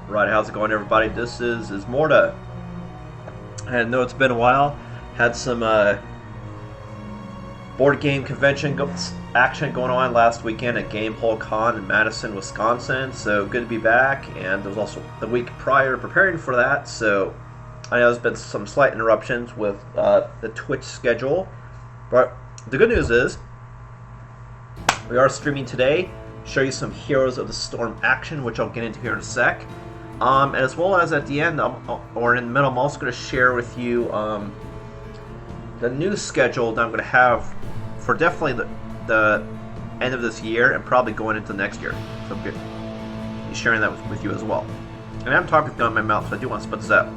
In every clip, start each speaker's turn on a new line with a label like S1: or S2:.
S1: Right, how's it going, everybody? This is Ismortah. I know it's been a while. Had some board game convention action going on last weekend at GamePoleCon in Madison, Wisconsin. So good to be back. And there was also the week prior preparing for that. So I know there's been some slight interruptions with the Twitch schedule. But the good news is we are streaming today. Show you some Heroes of the Storm action, which I'll get into here in a sec. As well as at the end, or in the middle, I'm also going to share with you the new schedule that I'm going to have for definitely the end of this year and probably going into next year. So I'm good. Sharing that with you as well. And I'm talking with gun in my mouth, so I do want to spit this out.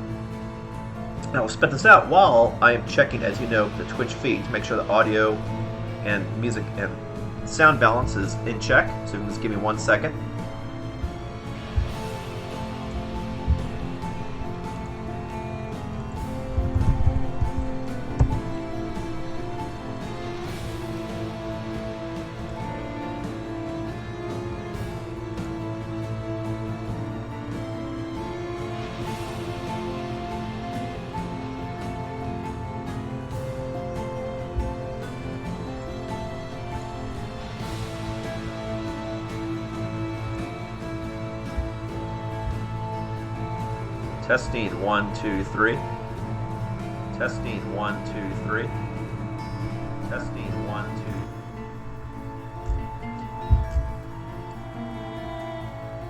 S1: Now, I'll spit this out while I am checking, as you know, the Twitch feed to make sure the audio and music and sound balance is in check. So just give me 1 second. Testing 1, 2, 3. Testing 1, 2, 3. Testing 1,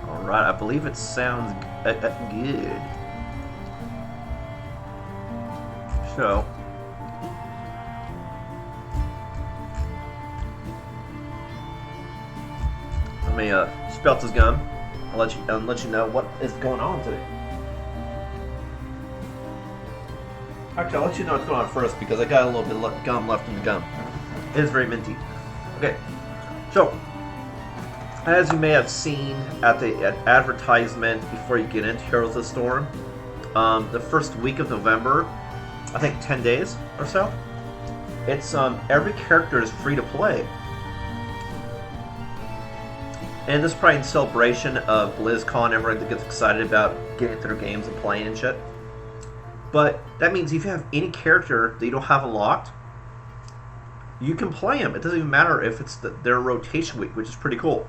S1: 2. All right, I believe it sounds good. So, let me spell this gum. I'll let you know what is going on today. Actually, I'll let you know what's going on first because I got a little bit of gum left in the gum. It is very minty. Okay, so as you may have seen at the advertisement before you get into Heroes of the Storm, the first week of November, I think 10 days or so, it's every character is free to play. And this is probably in celebration of BlizzCon, everyone that gets excited about getting through games and playing and shit. But that means if you have any character that you don't have unlocked, you can play them. It doesn't even matter if it's their rotation week, which is pretty cool.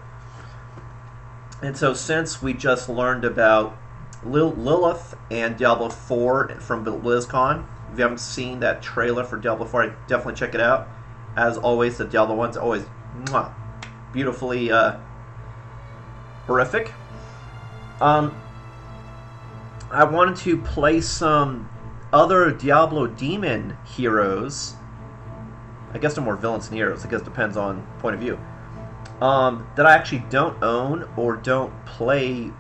S1: And so since we just learned about Lilith and Diablo 4 from BlizzCon, if you haven't seen that trailer for Diablo 4, definitely check it out. As always, the Diablo 1's always beautifully horrific. I wanted to play some other Diablo demon heroes. I guess they're more villains than heroes. I guess it depends on point of view. That I actually don't own or don't play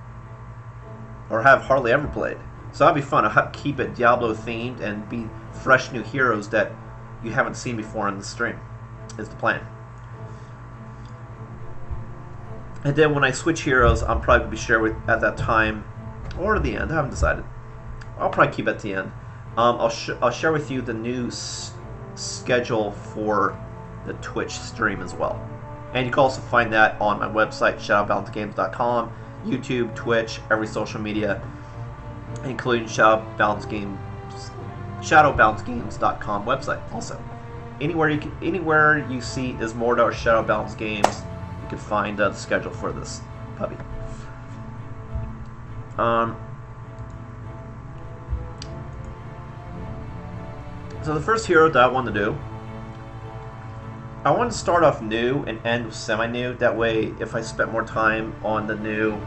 S1: or have hardly ever played. So that'd be fun. I'll keep it Diablo themed and be fresh new heroes that you haven't seen before on the stream is the plan. And then when I switch heroes, I'm probably going to be sharing with at that time or at the end. I haven't decided. I'll probably keep it at the end. I'll share with you the new schedule for the Twitch stream as well. And you can also find that on my website, shadowbalancegames.com, YouTube, Twitch, every social media, including shadowbalancegames.com website also. Anywhere you see Ismortah or Shadow Balance Games, you can find the schedule for this puppy. So the first hero that I want to do, I want to start off new and end with semi-new. That way, if I spend more time on the new,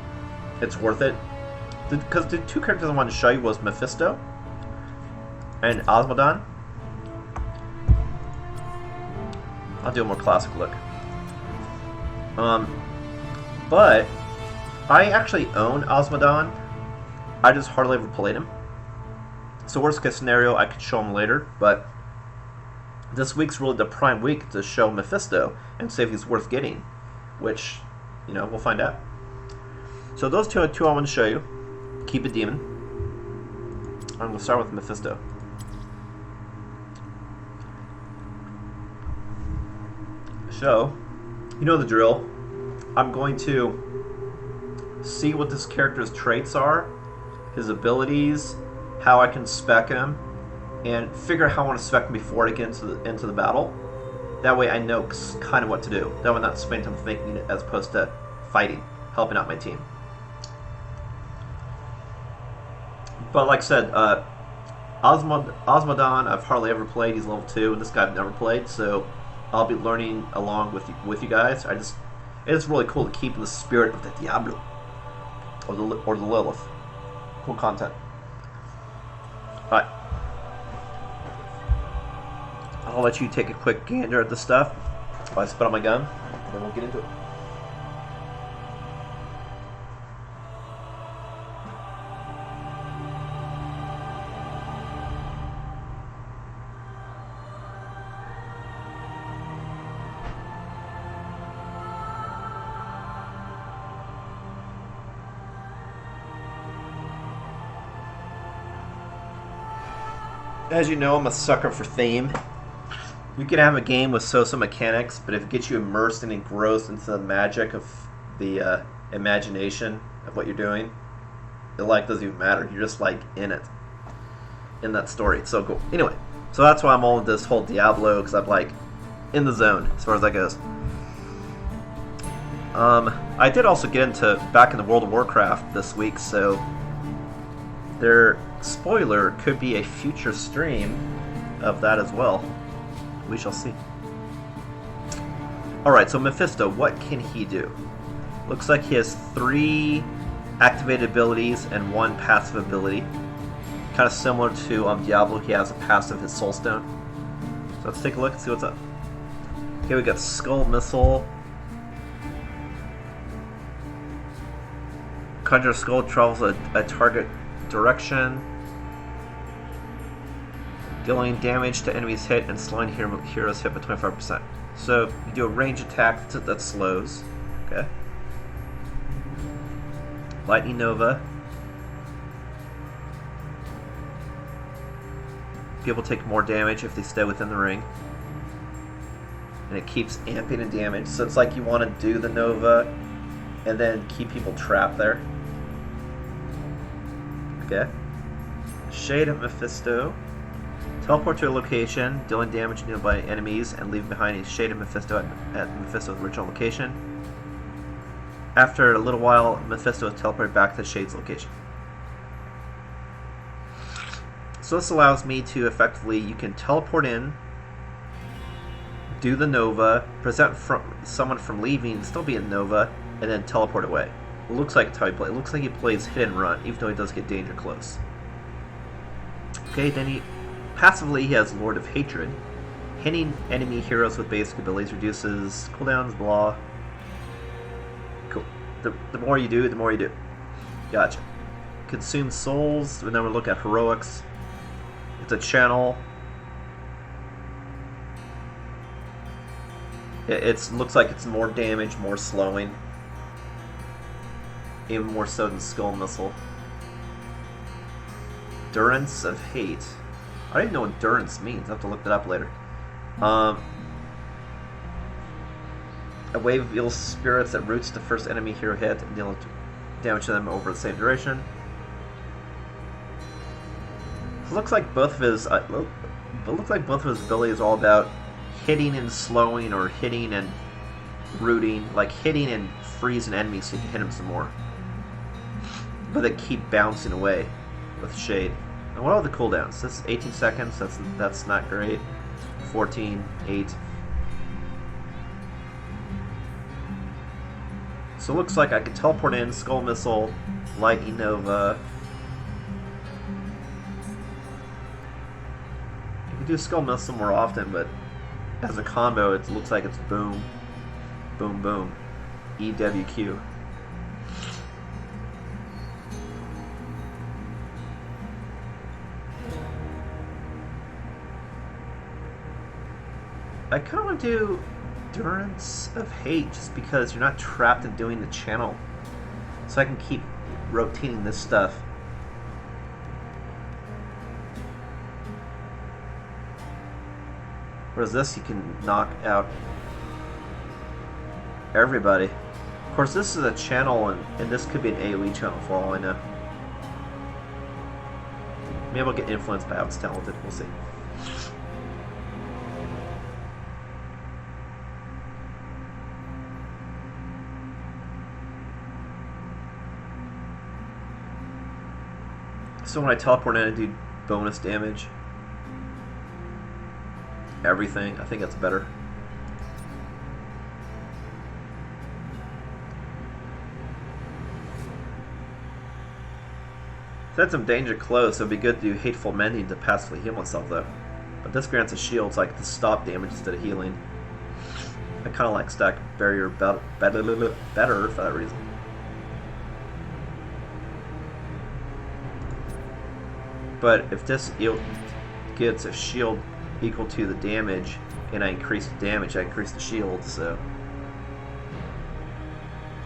S1: it's worth it. Because the two characters I wanted to show you was Mephisto and Azmodan. I'll do a more classic look. But I actually own Azmodan. I just hardly ever played him. So worst case scenario, I could show him later, but this week's really the prime week to show Mephisto and see if he's worth getting, which, you know, we'll find out. So those two I want to show you. Keep it demon. I'm going to start with Mephisto. So, you know the drill. I'm going to see what this character's traits are, his abilities, how I can spec him, and figure out how I want to spec him before I get into the battle. That way I know kind of what to do. That way I'm not spending time thinking as opposed to fighting, helping out my team. But like I said, Azmodan I've hardly ever played. He's level 2, and this guy I've never played, so I'll be learning along with you guys. It's really cool to keep in the spirit of the Diablo or the Lilith. Cool content. All right, I'll let you take a quick gander at the stuff while I spit on my gun, and then we'll get into it. As you know, I'm a sucker for theme. You can have a game with so-so mechanics, but if it gets you immersed and engrossed into the magic of the imagination of what you're doing, it doesn't even matter. You're just in it, in that story. It's so cool. Anyway, so that's why I'm all in this whole Diablo, because I'm in the zone as far as that goes. I did also get back into World of Warcraft this week, so their spoiler could be a future stream of that as well. We shall see. Alright, so Mephisto, what can he do? Looks like he has 3 activated abilities and 1 passive ability. Kind of similar to Diablo, he has a passive, his Soulstone. So let's take a look and see what's up. Okay, we got Skull Missile. Conjure Skull travels a target direction, dealing damage to enemies hit and slowing heroes hit by 25%. So you do a range attack that slows. Okay. Lightning Nova. People take more damage if they stay within the ring. And it keeps amping in damage. So it's like you want to do the Nova and then keep people trapped there. Okay. Shade of Mephisto. Teleport to a location, dealing damage to nearby enemies, and leave behind a Shade of Mephisto at Mephisto's original location. After a little while, Mephisto is teleported back to Shade's location. So this allows me to effectively, you can teleport in, do the Nova, prevent someone from leaving, still be in Nova, and then teleport away. It looks like it's how he plays. It looks like he plays hit and run, even though he does get danger close. Okay, then passively he has Lord of Hatred. Hitting enemy heroes with basic abilities reduces cooldowns, blah. Cool. The more you do, the more you do. Gotcha. Consume souls. Then we look at heroics. It's a channel. It looks like it's more damage, more slowing. Even more so than Skull Missile. Durance of Hate. I don't even know what Durance means. I have to look that up later. A wave of evil spirits that roots the first enemy hero hit and deal damage to them over the same duration. It looks like both of his abilities are all about hitting and slowing, or hitting and rooting, like hitting and freezing enemies so you can hit them some more. But they keep bouncing away with Shade. And what are the cooldowns? This is 18 seconds. That's not great. 14, 8. So it looks like I could teleport in, Skull Missile, Lightning Nova. You can do Skull Missile more often, but as a combo, it looks like it's boom, boom, boom, EWQ. I kind of want to do Durance of Hate just because you're not trapped in doing the channel. So I can keep rotating this stuff. Whereas this, you can knock out everybody course, this is a channel, and this could be an AoE channel for all I know. Maybe I'll get influenced by how it's talented. We'll see. So when I teleport in, I do bonus damage. Everything. I think that's better. Said some danger close, so it'd be good to do Hateful Mending to passively heal myself though. But this grants a shield so I can stop damage instead of healing. I kinda like Stack Barrier better for that reason. But if this gets a shield equal to the damage, and I increase the damage, I increase the shield, so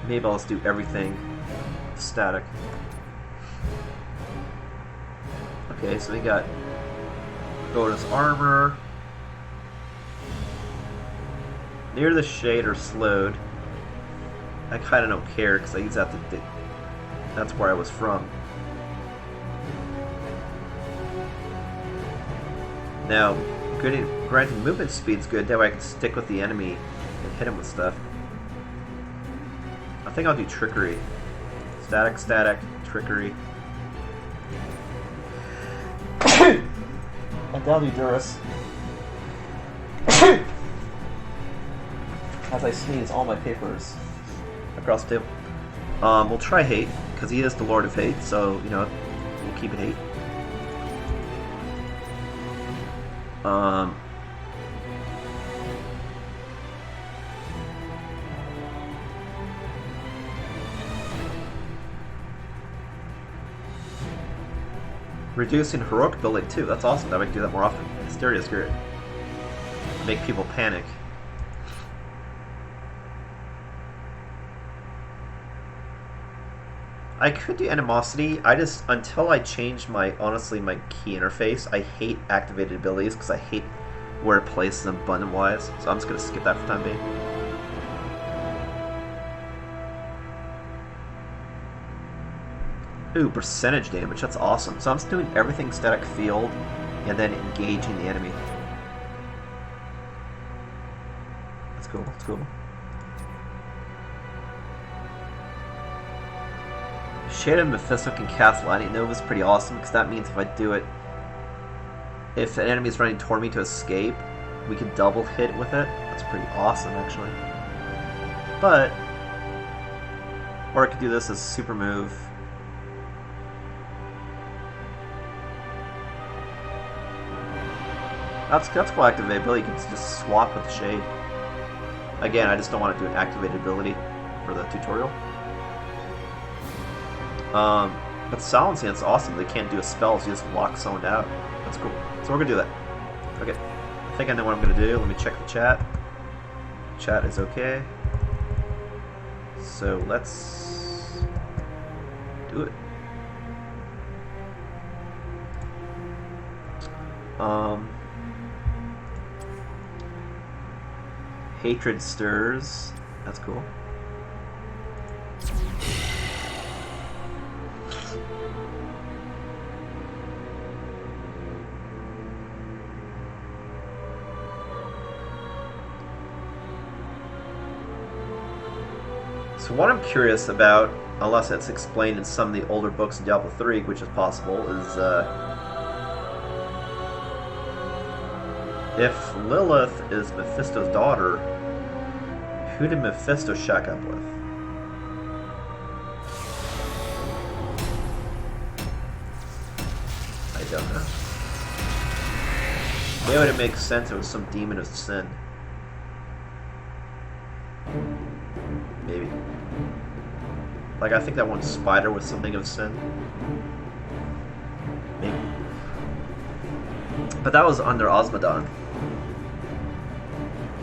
S1: maybe I'll just do everything static. Okay, so we got bonus armor. Near the shade or slowed. I kinda don't care because I use that to that's where I was from. Now, granting movement speed's good, that way I can stick with the enemy and hit him with stuff. I think I'll do trickery. Static, static, trickery. And I'll do Durus. As I sneeze all my papers across the table. We'll try hate, because he is the Lord of Hate, so, you know, we'll keep it hate. Reducing heroic ability too. That's awesome. That we can do that more often. Hysteria is great. Make people panic. I could do animosity. I just, until I change my, honestly, my key interface, I hate activated abilities because I hate where it places them button-wise. So I'm just going to skip that for the time being. Ooh, percentage damage. That's awesome. So I'm just doing everything static field and then engaging the enemy. That's cool. That's cool. Shaded Mephisto can cast Lightning Nova is pretty awesome because that means if I do it, if an enemy is running toward me to escape, we can double hit with it. That's pretty awesome, actually. But, or I could do this as a super move. That's cool activated ability. You can just swap with the shade. Again, I just don't want to do an activated ability for the tutorial. But silencing, it's awesome. They can't do a spell, so you just lock someone out. That's cool. So we're gonna do that. Okay. I think I know what I'm gonna do. Let me check the chat. Chat is okay. So let's do it. Hatred stirs. That's cool. So what I'm curious about, unless it's explained in some of the older books in Diablo 3, which is possible, is if Lilith is Mephisto's daughter, who did Mephisto shack up with? I don't know. Maybe it would make sense it was some demon of sin. Maybe. Like, I think that one spider was something of sin. Maybe. But that was under Azmodan.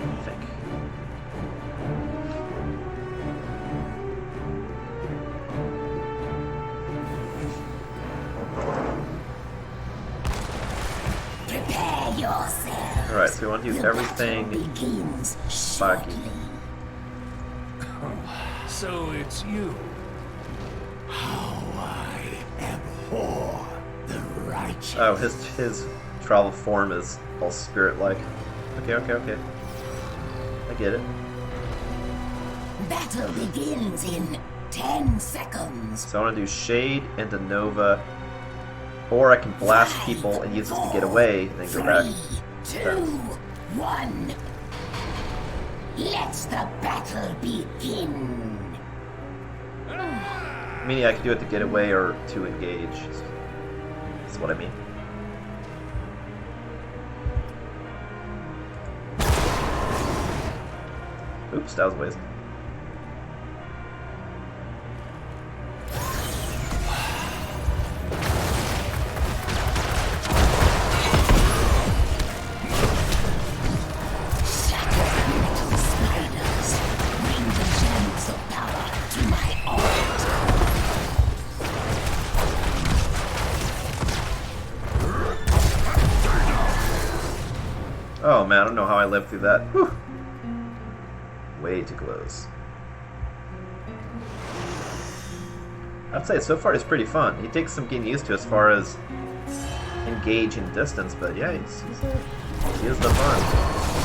S1: I think.
S2: Prepare yourself.
S1: Alright, so we want to use everything
S2: begins
S1: sparky.
S3: So it's you.
S2: How I abhor the righteous.
S1: Oh, his travel form is all spirit-like. Okay. I get it.
S2: Battle begins in 10 seconds.
S1: So I want to do Shade into Nova, or I can blast people and use this to get away, and then go back.
S2: 3, 2, 1. Let the battle begin.
S1: Meaning I can do it to get away or to engage. That's what I mean. Oops, that was a waste. Oh man, I don't know how I lived through that. Whew. Way too close. I'd say so far he's pretty fun. He takes some getting used to as far as engage and distance, but yeah, he is the fun.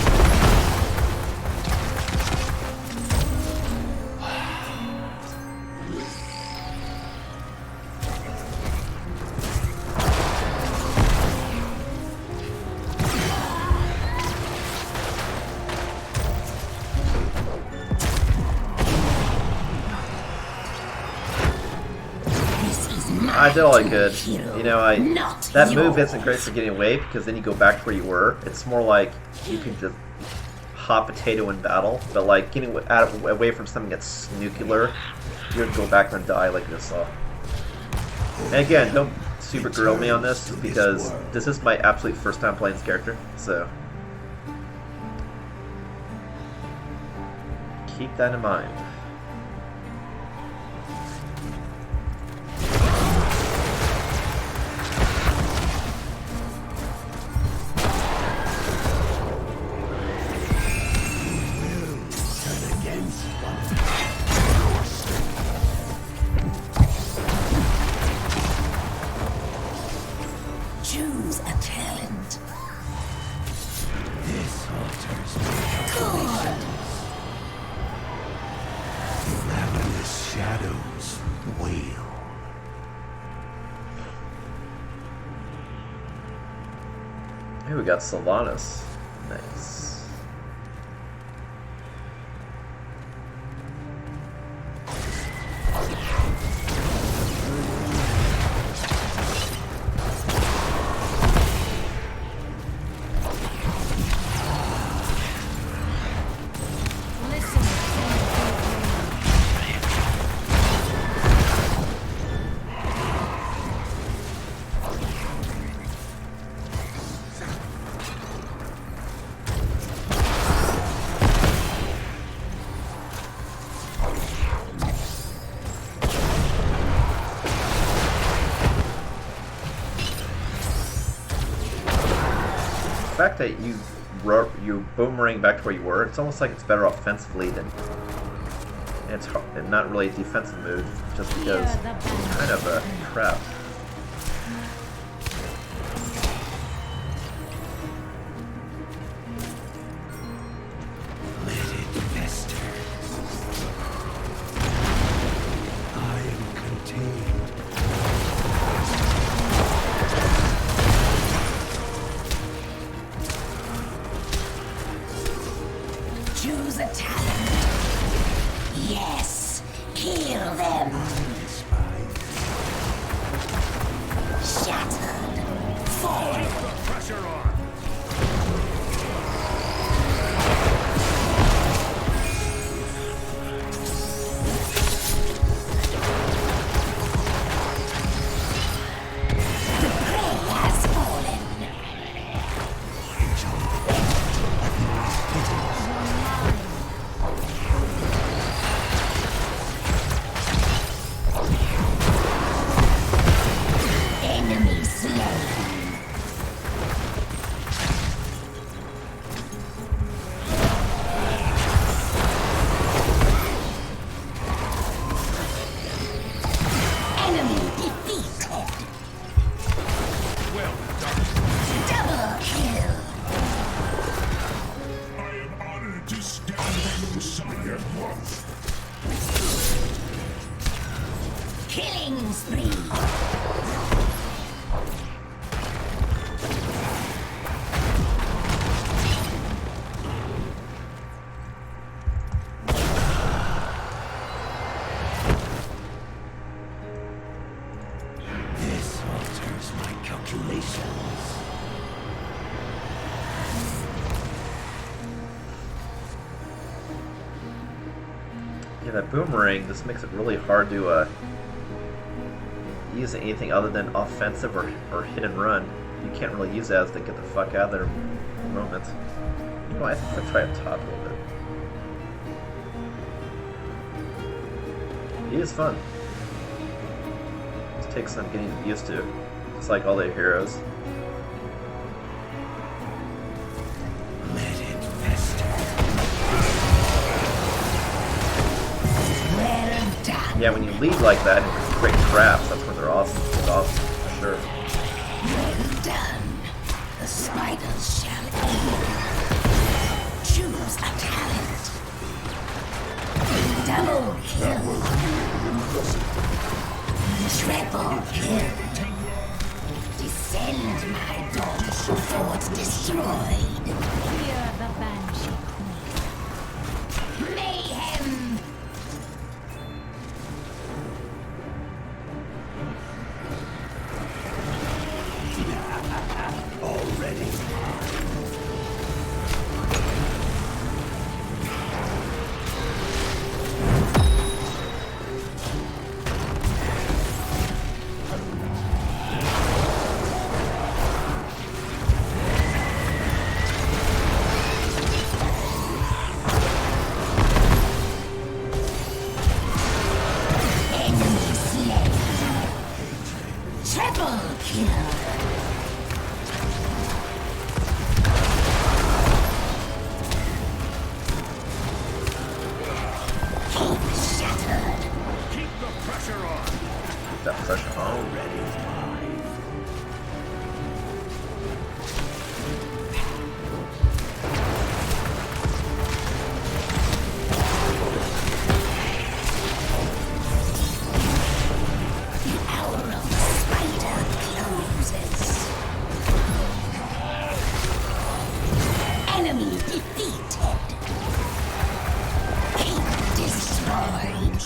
S1: I did all I could. You know, that move isn't great for getting away because then you go back to where you were. It's more like you can just hot potato in battle, but like getting away from something that's nuclear, you have to go back and die like this saw. And again, don't super grill me on this because this is my absolute first time playing this character, so keep that in mind.
S2: Choose a talent. This alters good.
S3: Ravenous shadows wail.
S1: Hey, we got Sylvanas. Nice. The fact that you boomerang back to where you were, it's almost like it's better offensively than it's not really a defensive move, just because it's kind of a trap.
S3: Let it fester. I am contained.
S2: Choose a talent. Yes, kill them. Shadow Killing spree.
S3: This alters my calculations.
S1: Yeah, that boomerang just makes it really hard to use anything other than offensive or hit and run. You can't really use that as to get the fuck out of there moment. You know, I think I'll try up top a little bit. He is fun. Just takes some getting used to. Just like all the heroes.
S3: Let it fester.
S2: Well done.
S1: Yeah, when you lead like that and create traps, that's when they're awesome. It's awesome, for sure.
S2: Well done. The spiders shall eat. Choose a talent. Double kill. Triple kill. Descend, my dogs, forts destroyed.
S4: Hear the banshee queen.
S2: Mayhem.
S3: Already.
S2: Enemy slain. Triple kill. Keep shattered.
S3: Keep the pressure on.
S1: Keep that pressure on.
S3: Already live.
S2: The hour of the spider closes. Enemy defeated. Keep destroyed.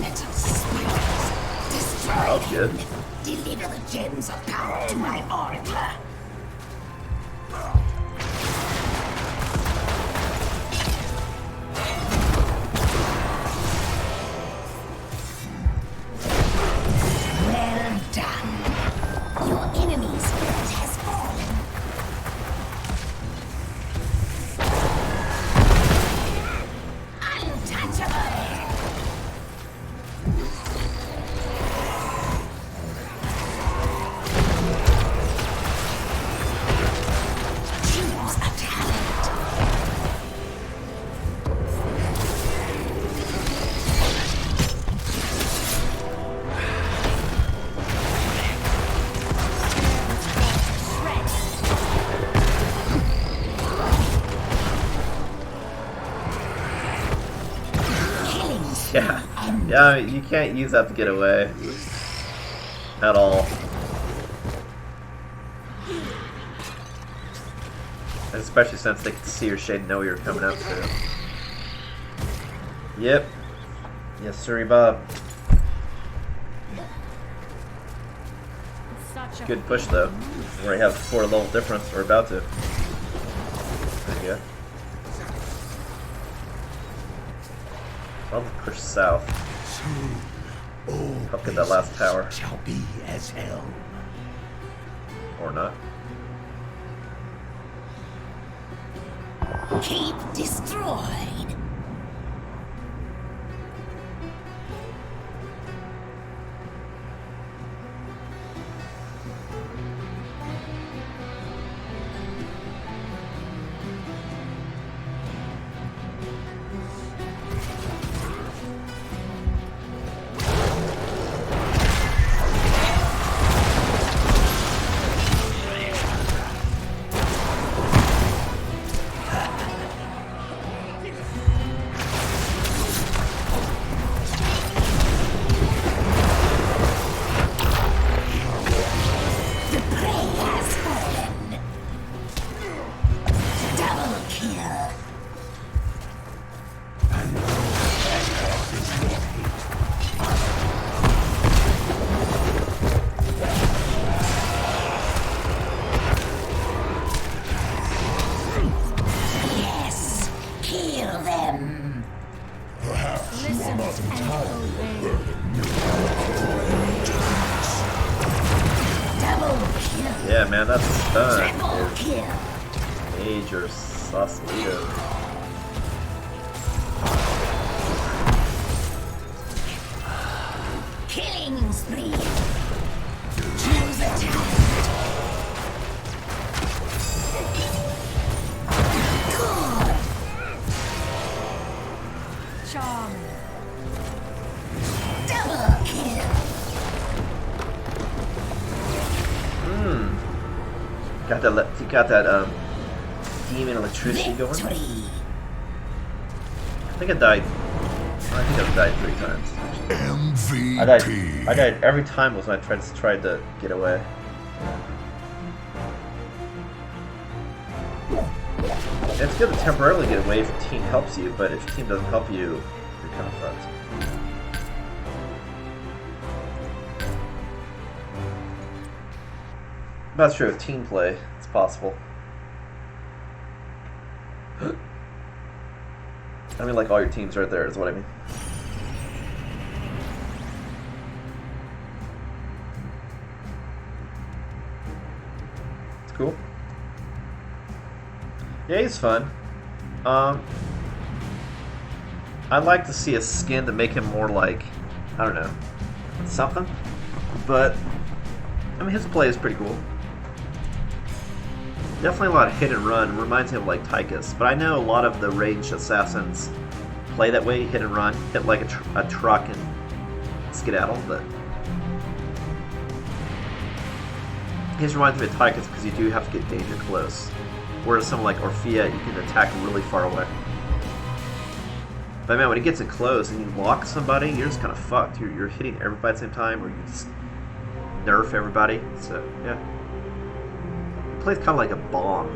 S2: Metal spiders destroy
S1: Oh, good.
S2: him. Deliver the gems of power to my oracle. Well done. Your enemy's spirit has fallen. Untouchable. Choose a talent. Killing spree
S1: Yeah.
S2: and
S1: Yeah, you can't use that to get away. At all. Especially since they can see your shade and know you're coming up to. Yep. Yes, sir, Bob.
S4: Such a
S1: Good push though. We already have 4 level difference. We're about to. There you go. I'll push south.
S3: Soon, all
S1: Help get that last
S3: places
S1: tower.
S3: shall be as hell.
S1: Or not.
S2: keep destroyed.
S4: and obey.
S2: Double kill.
S1: Yeah, man, that's a stun.
S2: Triple kill.
S1: Major Sausalito.
S2: Killing spree. Choose a talent. Good.
S4: Charm.
S2: Double kill.
S1: Got that demon electricity going.
S2: Victory.
S1: I think I died. I think I've died 3 times.
S3: MVP.
S1: I died every time was when I tried to get away. It's good to temporarily get away if your team helps you, but if your team doesn't help you, you're kind of fucked. That's true, with team play, it's possible. I mean, like, all your teams right there is what I mean. It's cool. Yeah, he's fun. I'd like to see a skin to make him more like, I don't know, something. But, I mean, his play is pretty cool. Definitely a lot of hit and run. Reminds me of like Tychus. But I know a lot of the ranged assassins play that way, hit and run, hit like a truck and skedaddle. But his reminds me of Tychus because you do have to get danger close. Whereas someone like Orphea, you can attack really far away. But man, when it gets in close and you lock somebody, you're just kind of fucked. You're hitting everybody at the same time, or you just nerf everybody. So yeah. Plays kind of like a bomb.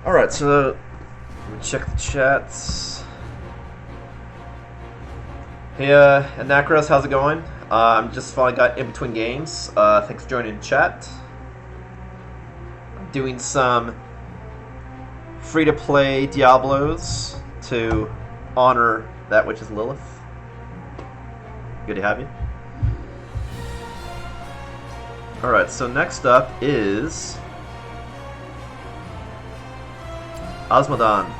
S1: Alright, so let me check the chats. Hey, Anacros, how's it going? I'm just finally got in between games. Thanks for joining the chat. I'm doing some free-to-play Diablos to honor that which is Lilith. Good to have you. Alright, so next up is Azmodan.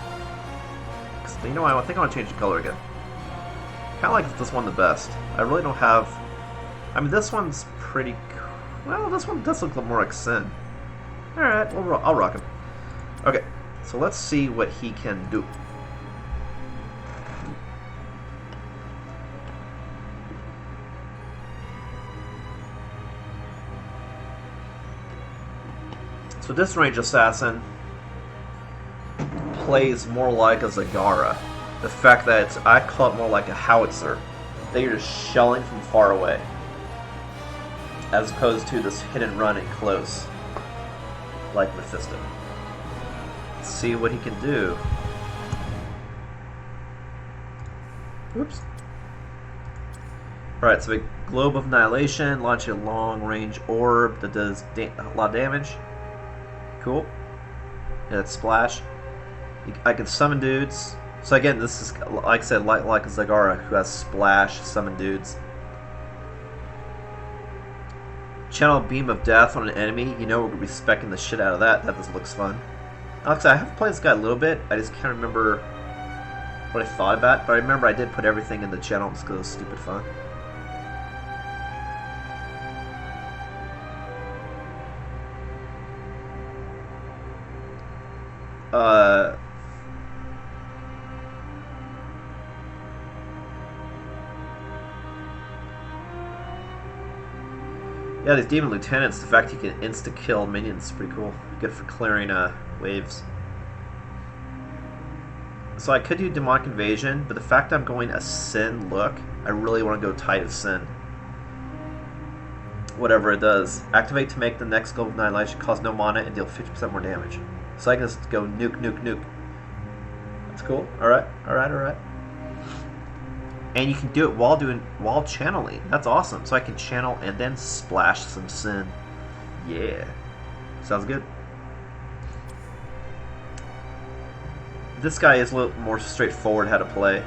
S1: You know what, I think I want to change the color again. Kind of like this one the best. I really don't have... I mean, this one's pretty... Well, this one does look a little more like Sin. Alright, I'll rock him. Okay. So let's see what he can do. So this range assassin plays more like a Zagara. The fact that I call it more like a howitzer, that you're just shelling from far away, as opposed to this hit and run and close, like Mephisto. See what he can do. Oops. Alright, so a Globe of Annihilation, launching a long-range orb that does a lot of damage. Cool. Yeah, it's splash. I can summon dudes. So again, this is, like I said, like a Zagara, who has splash, summon dudes. Channel Beam of Death on an enemy. You know we're going to be specking the shit out of that. That just looks fun. Alex, I have played this guy a little bit. I just can't remember what I thought about it. But I remember I did put everything in the channel just because it was stupid fun. Yeah, these Demon Lieutenants, the fact he can insta-kill minions is pretty cool. Good for clearing waves. So I could do Demonic Invasion, but the fact I'm going a Sin look, I really want to go Tide of Sin. Whatever it does. Activate to make the next Globe of Annihilation cause no mana and deal 50% more damage. So I can just go nuke, nuke, nuke. That's cool. Alright, alright, alright. And you can do it while channeling. That's awesome. So I can channel and then splash some sin. Yeah. Sounds good. This guy is a little more straightforward how to play.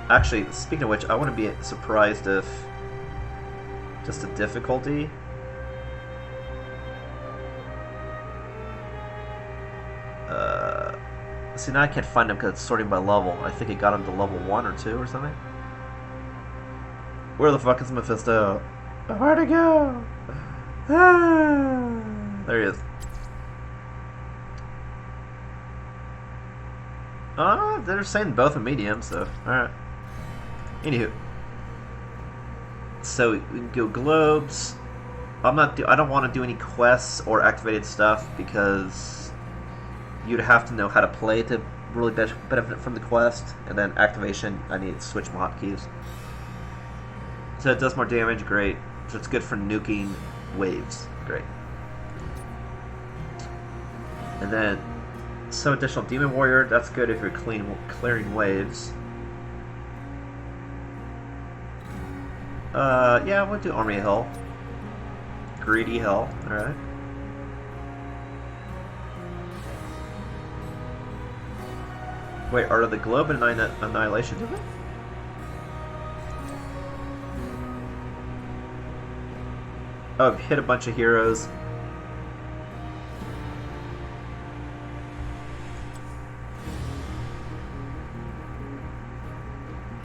S1: Actually, speaking of which, I wouldn't be surprised if just the difficulty. See, now I can't find him because it's sorting by level. I think it got him to level 1 or 2 or something. Where the fuck is Mephisto? Where'd he go? There he is. They're saying both are medium, so alright. Anywho. So we can go globes. I don't want to do any quests or activated stuff because you'd have to know how to play to really benefit from the quest, and then activation, I need to switch my hotkeys. So it does more damage, great. So it's good for nuking waves, great. And then some additional demon warrior, that's good if you're clearing waves. Yeah, we'll do army of hell. Greedy hell, alright. Wait, are the globe and annihilation of it? Oh, hit a bunch of heroes.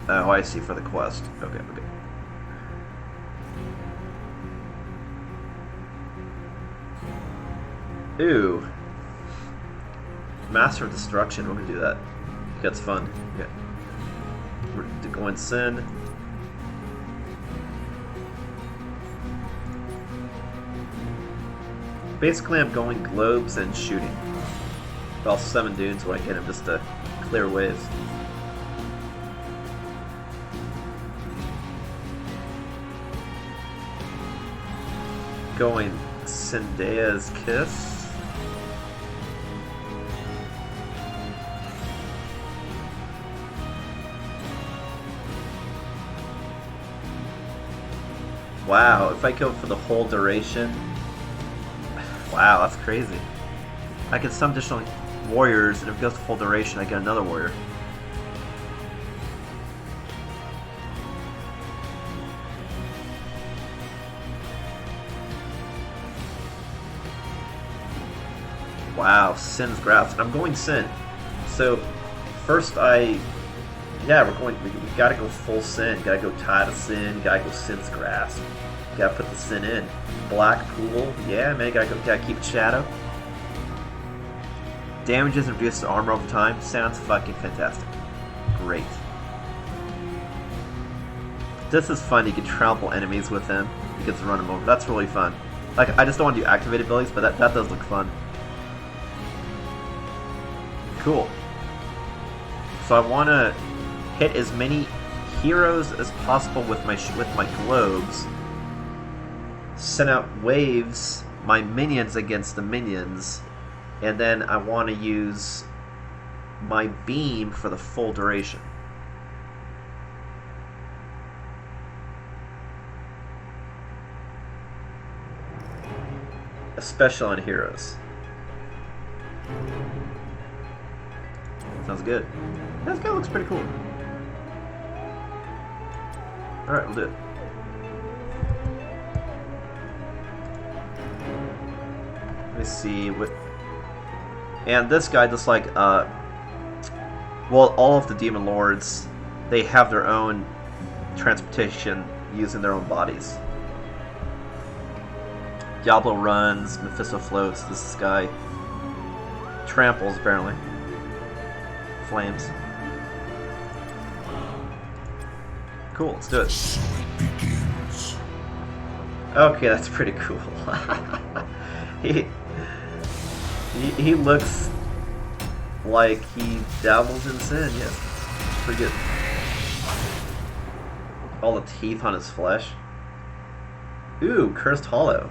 S1: Oh, I see, for the quest. Okay, okay. Ooh. Master of Destruction, we're gonna do that. That's fun. Okay. We're going sin. Basically, I'm going globes and shooting. Well, 7 dudes when I get him just to clear waves. Going Zendaya's Kiss. Wow, if I go for the whole duration... Wow, that's crazy. I get some additional warriors, and if it goes to full duration, I get another warrior. Wow, Sin's grasp. And I'm going Sin. So, first yeah, we gotta go full Sin. Gotta go Tide of Sin. Gotta go Sin's grasp. Gotta put the Sin in. Black Pool. Yeah, man, gotta keep Shadow. Damage is reduced to armor over time. Sounds fucking fantastic. Great. This is fun. You can trample enemies with him. You get to run them over. That's really fun. Like, I just don't want to do activated abilities, but that does look fun. Cool. So I want to hit as many heroes as possible with my globes. Send out waves, my minions against the minions, and then I want to use my beam for the full duration. Especially on heroes. Sounds good. This guy looks pretty cool. Alright, we'll do it. Let me see what... And this guy, just like, well, all of the Demon Lords, they have their own transportation using their own bodies. Diablo runs, Mephisto floats, this guy tramples, apparently. Flames. Cool, let's do it.
S3: So it begins.
S1: Okay, that's pretty cool. he looks like he dabbles in sin, yeah. Pretty good. All the teeth on his flesh. Ooh, Cursed Hollow.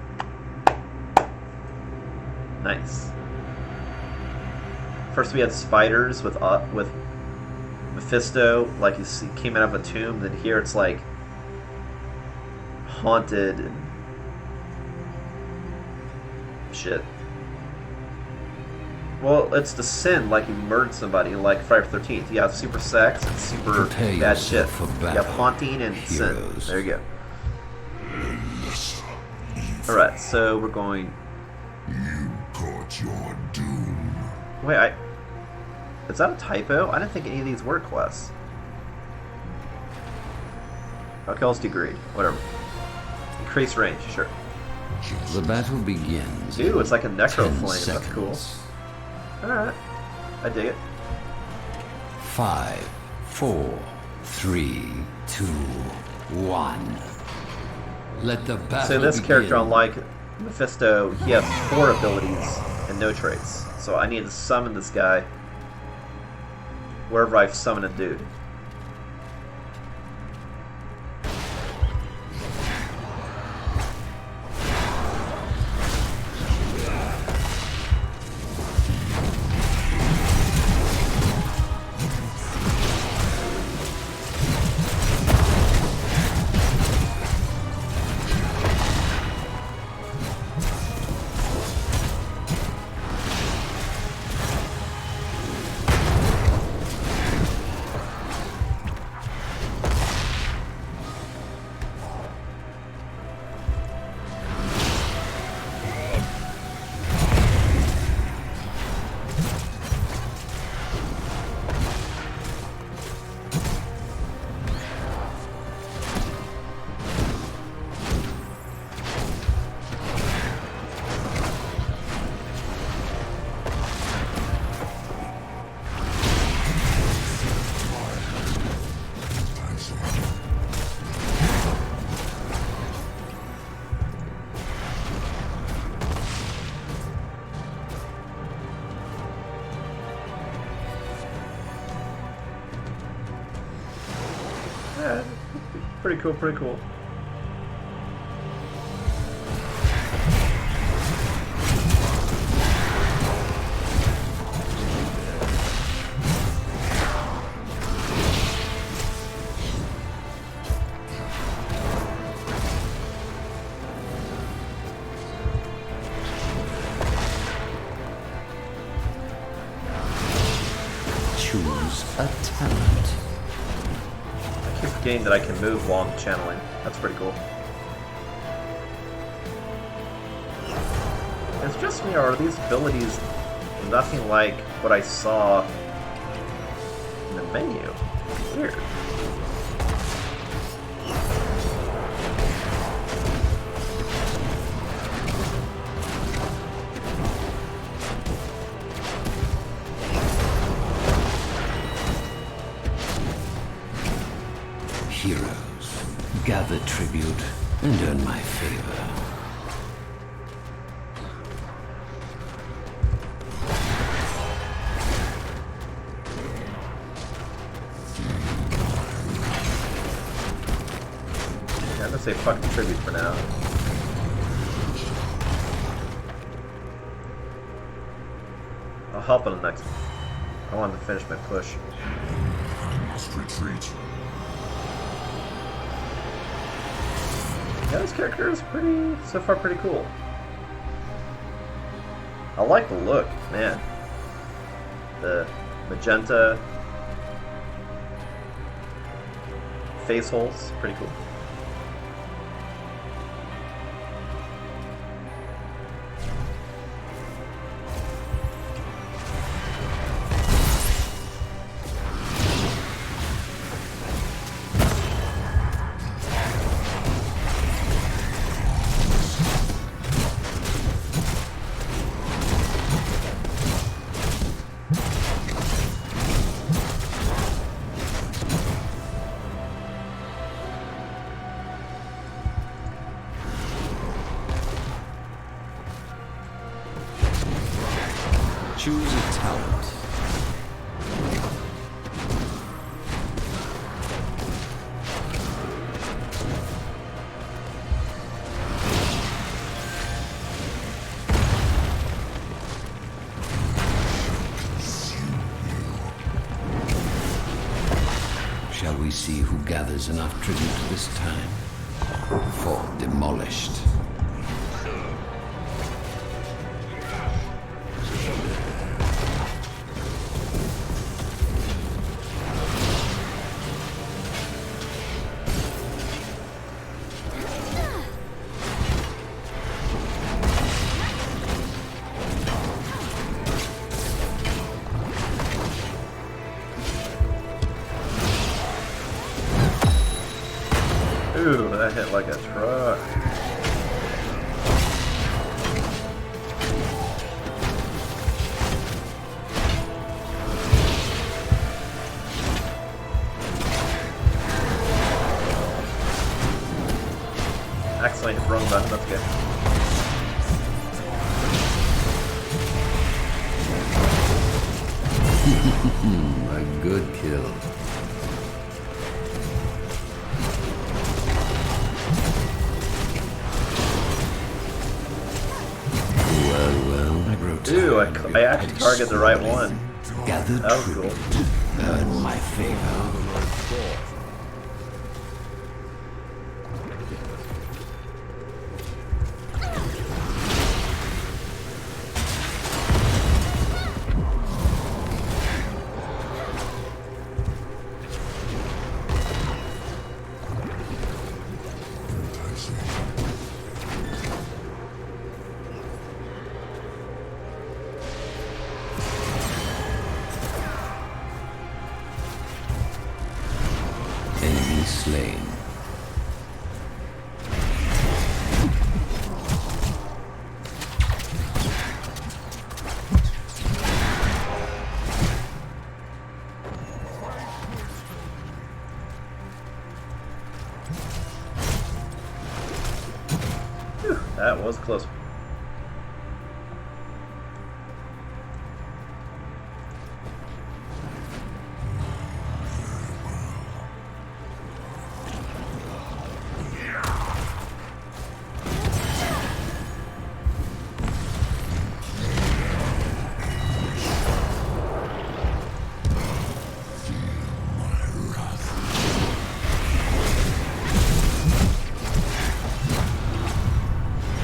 S1: Nice. First we had spiders with Mephisto, like he came out of a tomb. Then here it's like haunted and shit. Well, it's the sin, like he murdered somebody, like Friday the 13th. You have super sex and super
S5: Prepare
S1: bad shit.
S5: yourself for
S1: You
S5: battle,
S1: have haunting and sin.
S5: heroes.
S1: There you go. Alright, so we're going...
S3: You got your doom.
S1: Wait, is that a typo? I didn't think any of these were quests. Okay, let's do greed. Whatever. Increase range, sure.
S5: The battle begins.
S1: Ooh, it's like a necro
S5: 10
S1: flame. That's cool.
S5: seconds.
S1: Alright. I dig it.
S5: 5, 4, 3, 2, 1. Let the battle
S1: So this
S5: begin.
S1: character, unlike Mephisto, he has 4 abilities and no traits. So I need to summon this guy wherever I've summoned a dude. Yeah, pretty cool, pretty cool.
S5: Choose a talent.
S1: I keep forgetting that I can move while I'm channeling. That's pretty cool. It's just me, or are these abilities nothing like what I saw in the menu? Weird.
S5: Heroes, gather tribute and earn my favor.
S1: Yeah, I'm gonna say fucking tribute for now. I'll help in the next one. I wanted to finish my push.
S3: I must retreat.
S1: Yeah, this character is so far pretty cool. I like the look, man. The magenta face holes, pretty cool.
S5: Choose a talent. we see who gathers enough tribute this time. For demolished.
S1: Ooh, that hit like a truck. Accidentally hit the wrong button, that's good.
S5: A good kill.
S1: Ooh, I actually targeted the right one.
S5: Gather
S1: That was cool.
S5: earn my favor. Enemy slain.
S1: Whew, that was close.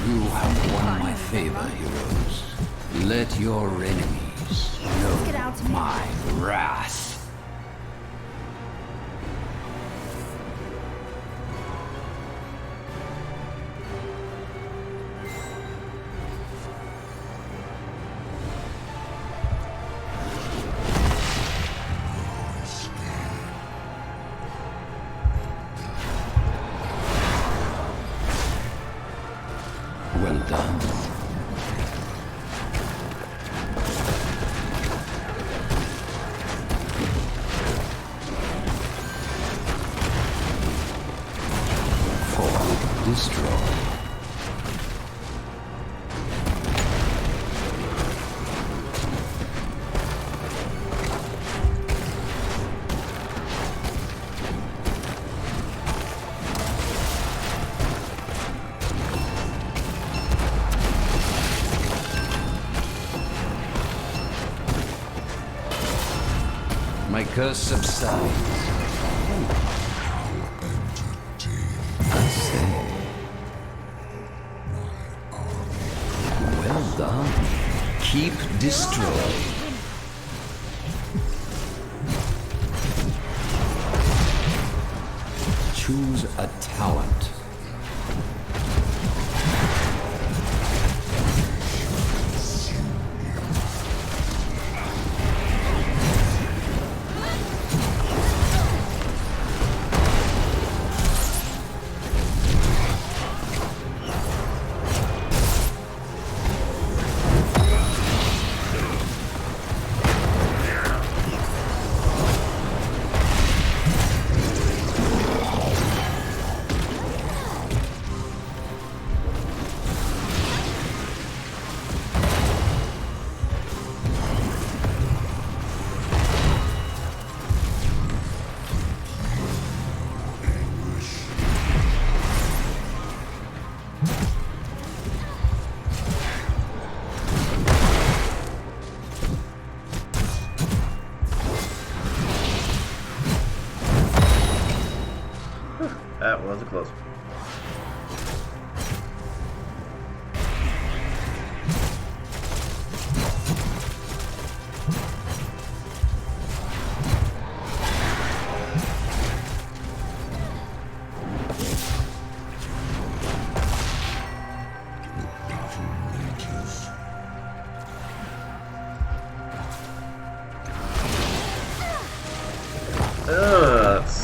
S5: You have won my favor, heroes. Let your enemies
S4: Get
S5: know
S4: out to me.
S5: my wrath. Well done. For destroy. My curse subsides. I say. Well done. Keep destroying. Choose a talent.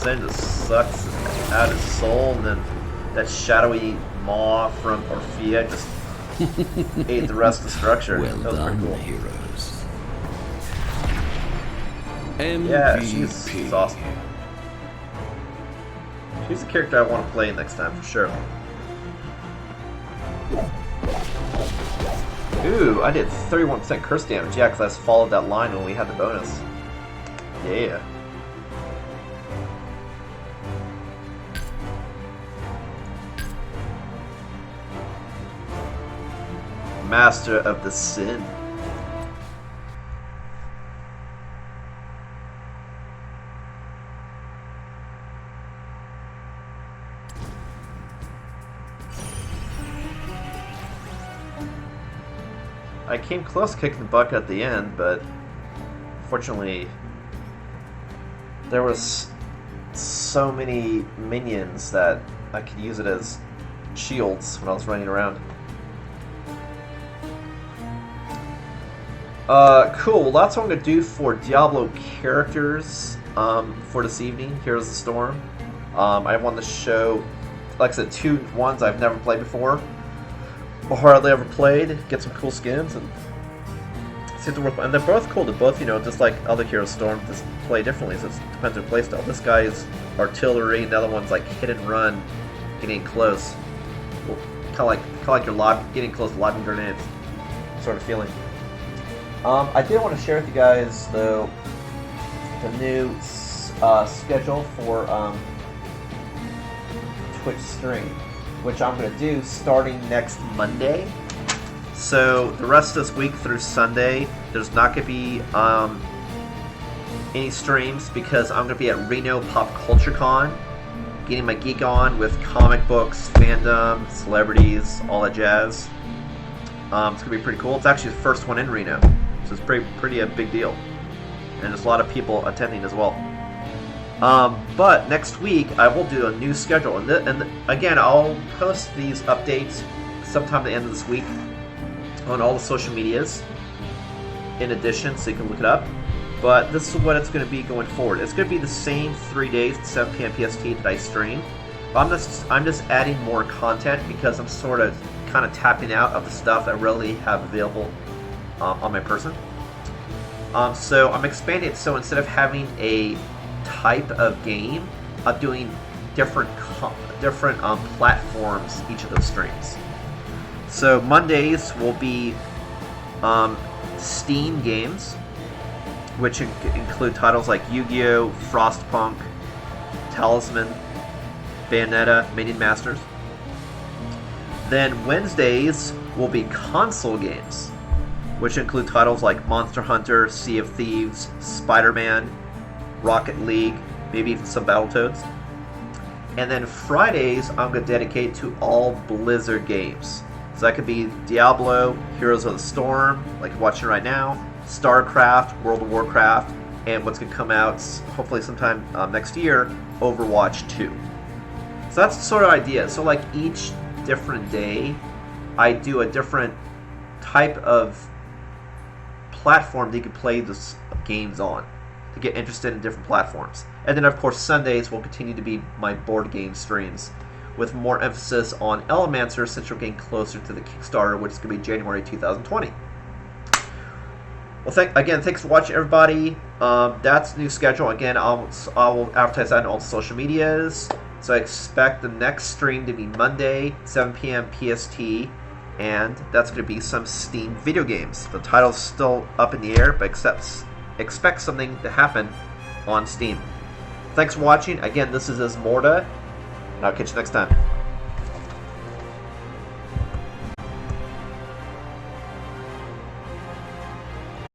S1: Sin just sucks out his soul, and then that shadowy maw from Orphea just ate the rest of the structure.
S5: Well
S1: That was
S5: done,
S1: pretty cool.
S5: heroes.
S1: Yeah,
S5: MVP.
S1: she's awesome. She's a character I want to play next time for sure. Ooh, I did 31% curse damage. Yeah, because I just followed that line when we had the bonus. Yeah. Master of the Sin. I came close to kicking the bucket at the end, but fortunately there was so many minions that I could use it as shields when I was running around. Cool. Well, that's what I'm going to do for Diablo characters for this evening. Heroes of the Storm. I want to show, like I said, 2 ones I've never played before, or hardly ever played. Get some cool skins and see if they work. And they're both cool. They're both, just like other Heroes of the Storm, just play differently. So it depends on playstyle. This guy is artillery, and the other one's like hit and run, getting close. Well, kind of like you're getting close to lobbing grenades, sort of feeling. I did want to share with you guys, though, the new schedule for Twitch stream, which I'm going to do starting next Monday. So the rest of this week through Sunday, there's not going to be any streams because I'm going to be at Reno Pop Culture Con, getting my geek on with comic books, fandom, celebrities, all that jazz. It's going to be pretty cool. It's actually the first one in Reno. So it's pretty a big deal, and there's a lot of people attending as well. But next week I will do a new schedule, and again I'll post these updates sometime at the end of this week on all the social medias. In addition, so you can look it up. But this is what it's going to be going forward. It's going to be the same 3 days at 7 p.m. PST that I stream. But I'm just adding more content because I'm sort of kind of tapping out of the stuff I really have available on my person. So I'm expanding it, so instead of having a type of game, I'm doing different platforms each of those streams. So Mondays will be Steam games, which include titles like Yu-Gi-Oh!, Frostpunk, Talisman, Bayonetta, Minion Masters. Then Wednesdays will be console games, which include titles like Monster Hunter, Sea of Thieves, Spider-Man, Rocket League, maybe even some Battletoads. And then Fridays, I'm going to dedicate to all Blizzard games. So that could be Diablo, Heroes of the Storm, like you're watching right now, StarCraft, World of Warcraft, and what's going to come out hopefully sometime next year, Overwatch 2. So that's the sort of idea. So like each different day, I do a different type of platform that you can play these games on to get interested in different platforms. And then of course Sundays will continue to be my board game streams with more emphasis on Elemancer since we're getting closer to the Kickstarter, which is going to be January 2020. Well, thanks for watching, everybody. That's the new schedule. Again, I will advertise that on all the social medias. So I expect the next stream to be Monday, 7 p.m. PST, and that's going to be some Steam video games. The title's still up in the air, but expect something to happen on Steam. Thanks for watching. Again, this is Ismortah, and I'll catch you next time.